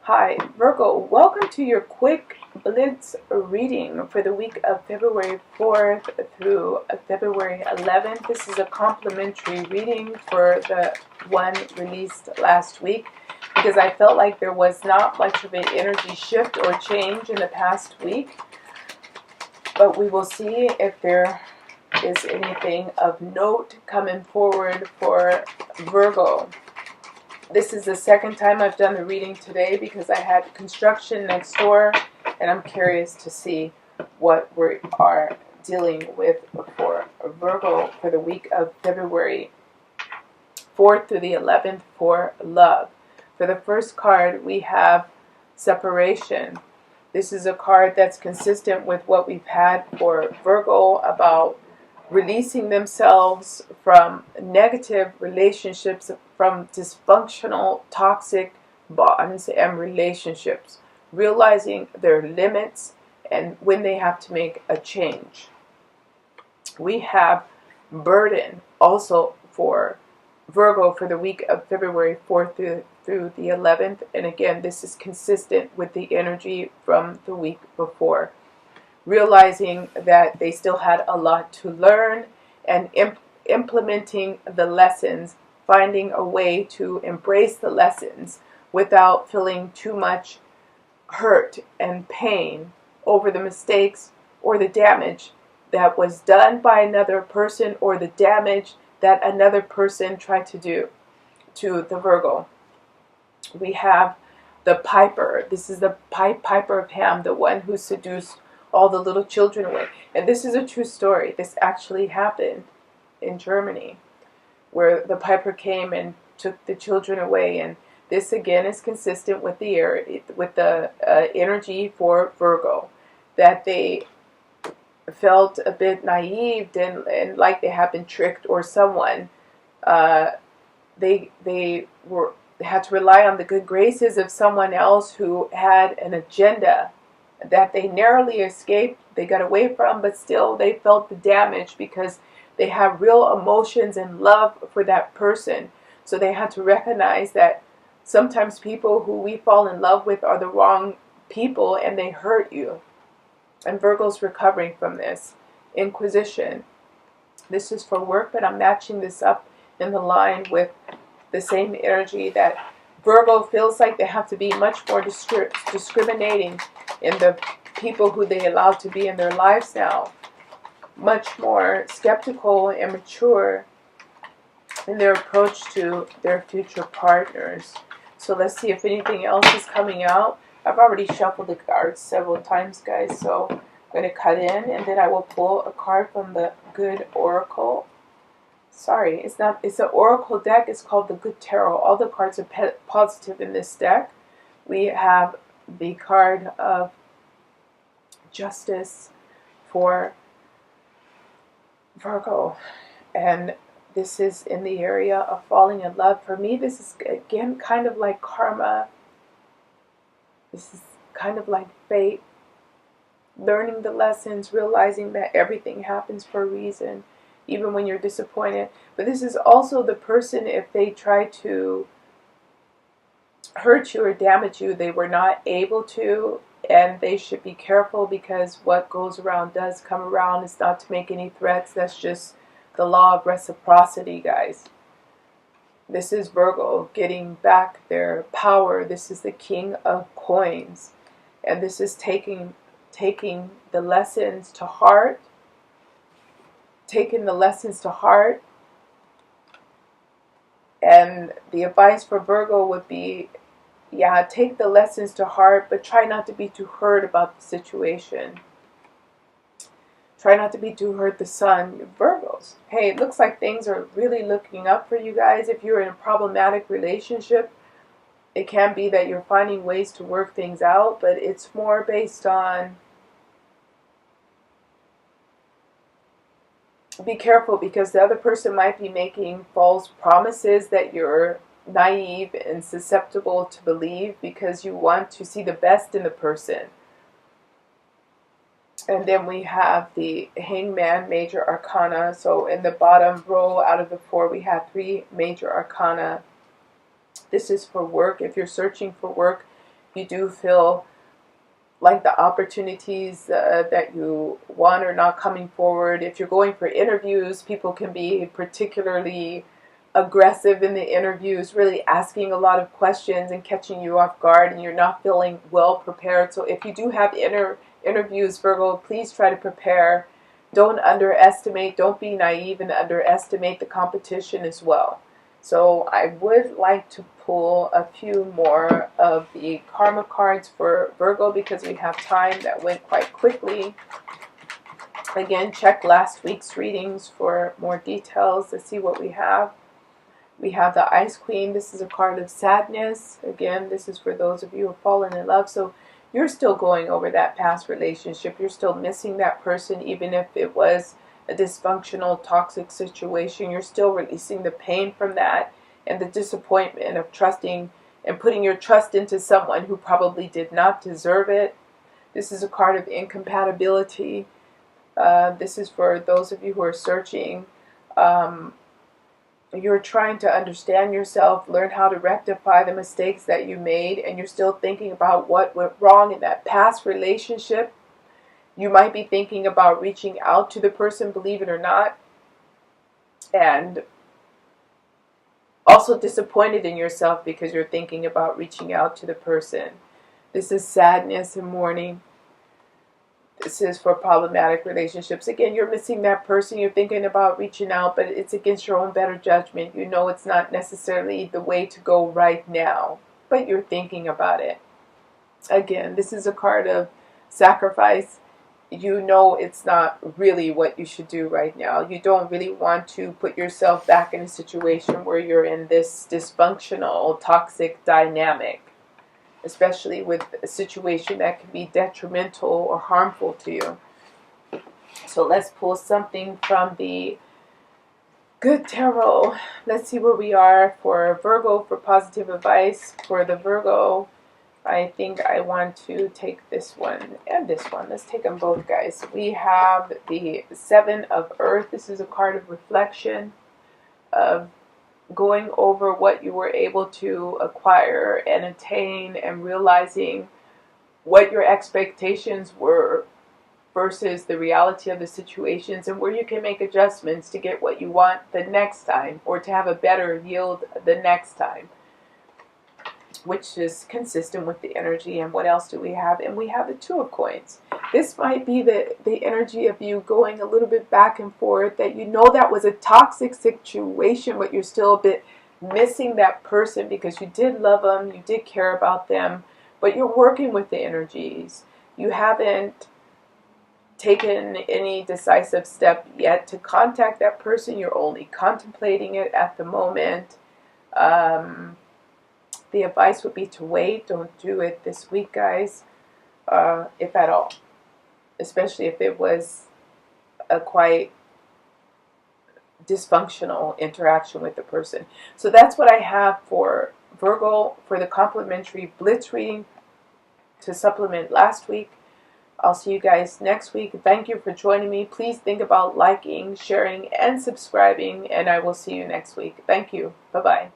Hi, Virgo. Welcome to your quick blitz reading for the week of February 4th through February 11th. This is a complimentary reading for the one released last week because I felt like there was not much of an energy shift or change in the past week. But we will see if there is anything of note coming forward for Virgo. This is the second time I've done the reading today because I had construction next door, and I'm curious to see what we are dealing with for Virgo for the week of February 4th through the 11th for love. For the first card, we have separation. This is a card that's consistent with what we've had for Virgo about releasing themselves from negative relationships, from dysfunctional, toxic bonds and relationships, realizing their limits and when they have to make a change. We have burden also for Virgo for the week of February 4th through the 11th. And again, this is consistent with the energy from the week before. Realizing that they still had a lot to learn and implementing the lessons, finding a way to embrace the lessons without feeling too much hurt and pain over the mistakes or the damage that was done by another person or the damage that another person tried to do to the Virgo. We have the Piper. This is the Piper of Ham, the one who seduced all the little children away. And this is a true story. This actually happened in Germany, where the Piper came and took the children away. And this again is consistent with the energy for Virgo, that they felt a bit naive and like they had been tricked, or someone they had to rely on the good graces of someone else who had an agenda that they narrowly escaped, they got away from, but still they felt the damage because they have real emotions and love for that person. So they had to recognize that sometimes people who we fall in love with are the wrong people and they hurt you. And Virgo's recovering from this. Inquisition. This is for work, but I'm matching this up in the line with the same energy that Virgo feels like they have to be much more discriminating in the people who they allow to be in their lives now. Much more skeptical and mature in their approach to their future partners. So let's see if anything else is coming out. I've already shuffled the cards several times, guys, so I'm going to cut in and then I will pull a card from the Good Oracle. Sorry, it's an oracle deck. It's called the Good Tarot. All the cards are positive in this deck. We have the card of Justice for Virgo. And this is in the area of falling in love. For me, this is, again, kind of like karma. This is kind of like fate. Learning the lessons, realizing that everything happens for a reason, even when you're disappointed. But this is also the person, if they try to hurt you or damage you, they were not able to, and they should be careful because what goes around does come around. It's not to make any threats. That's just the law of reciprocity, guys. This is Virgo getting back their power. This is the King of Coins, and this is taking the lessons to heart. Taking the lessons to heart. And the advice for Virgo would be, yeah, take the lessons to heart, but try not to be too hurt about the situation. Try not to be too hurt. The Sun, Virgos. Hey, it looks like things are really looking up for you guys. If you're in a problematic relationship, it can be that you're finding ways to work things out, but it's more based on, be careful because the other person might be making false promises that you're naive and susceptible to believe because you want to see the best in the person. And then we have the Hangman, Major Arcana. So in the bottom row out of the 4, we have 3 Major Arcana. This is for work. If you're searching for work, you do feel like the opportunities that you want are not coming forward. If you're going for interviews, people can be particularly aggressive in the interviews, really asking a lot of questions and catching you off guard, and you're not feeling well prepared. So if you do have interviews, Virgo, please try to prepare. Don't underestimate, don't be naive and underestimate the competition as well. So I would like to pull a few more of the karma cards for Virgo because we have time. That went quite quickly. Again, check last week's readings for more details. Let's see what we have. We have the Ice Queen. This is a card of sadness. Again, this is for those of you who have fallen in love. So you're still going over that past relationship. You're still missing that person, even if it was a dysfunctional, toxic situation. You're still releasing the pain from that and the disappointment of trusting and putting your trust into someone who probably did not deserve it. This is a card of incompatibility. This is for those of you who are searching. You're trying to understand yourself, learn how to rectify the mistakes that you made, and you're still thinking about what went wrong in that past relationship. You might be thinking about reaching out to the person, believe it or not, and also disappointed in yourself because you're thinking about reaching out to the person. This is sadness and mourning. This is for problematic relationships. Again, you're missing that person. You're thinking about reaching out, but it's against your own better judgment. You know it's not necessarily the way to go right now, but you're thinking about it. Again, this is a card of sacrifice. You know it's not really what you should do right now. You don't really want to put yourself back in a situation where you're in this dysfunctional, toxic dynamic, especially with a situation that can be detrimental or harmful to you. So let's pull something from the Good Tarot. Let's see where we are for Virgo for positive advice. For the Virgo, I think I want to take this one and this one. Let's take them both, guys. We have the Seven of Earth. This is a card of reflection, of going over what you were able to acquire and attain and realizing what your expectations were versus the reality of the situations, and where you can make adjustments to get what you want the next time or to have a better yield the next time, which is consistent with the energy. And what else do we have? And we have the Two of Coins. This might be the energy of you going a little bit back and forth, that you know that was a toxic situation, but you're still a bit missing that person because you did love them, you did care about them, but you're working with the energies. You haven't taken any decisive step yet to contact that person. You're only contemplating it at the moment. The advice would be to wait. Don't do it this week, guys, if at all. Especially if it was a quite dysfunctional interaction with the person. So that's what I have for Virgo for the complimentary Blitz reading to supplement last week. I'll see you guys next week. Thank you for joining me. Please think about liking, sharing, and subscribing, and I will see you next week. Thank you. Bye-bye.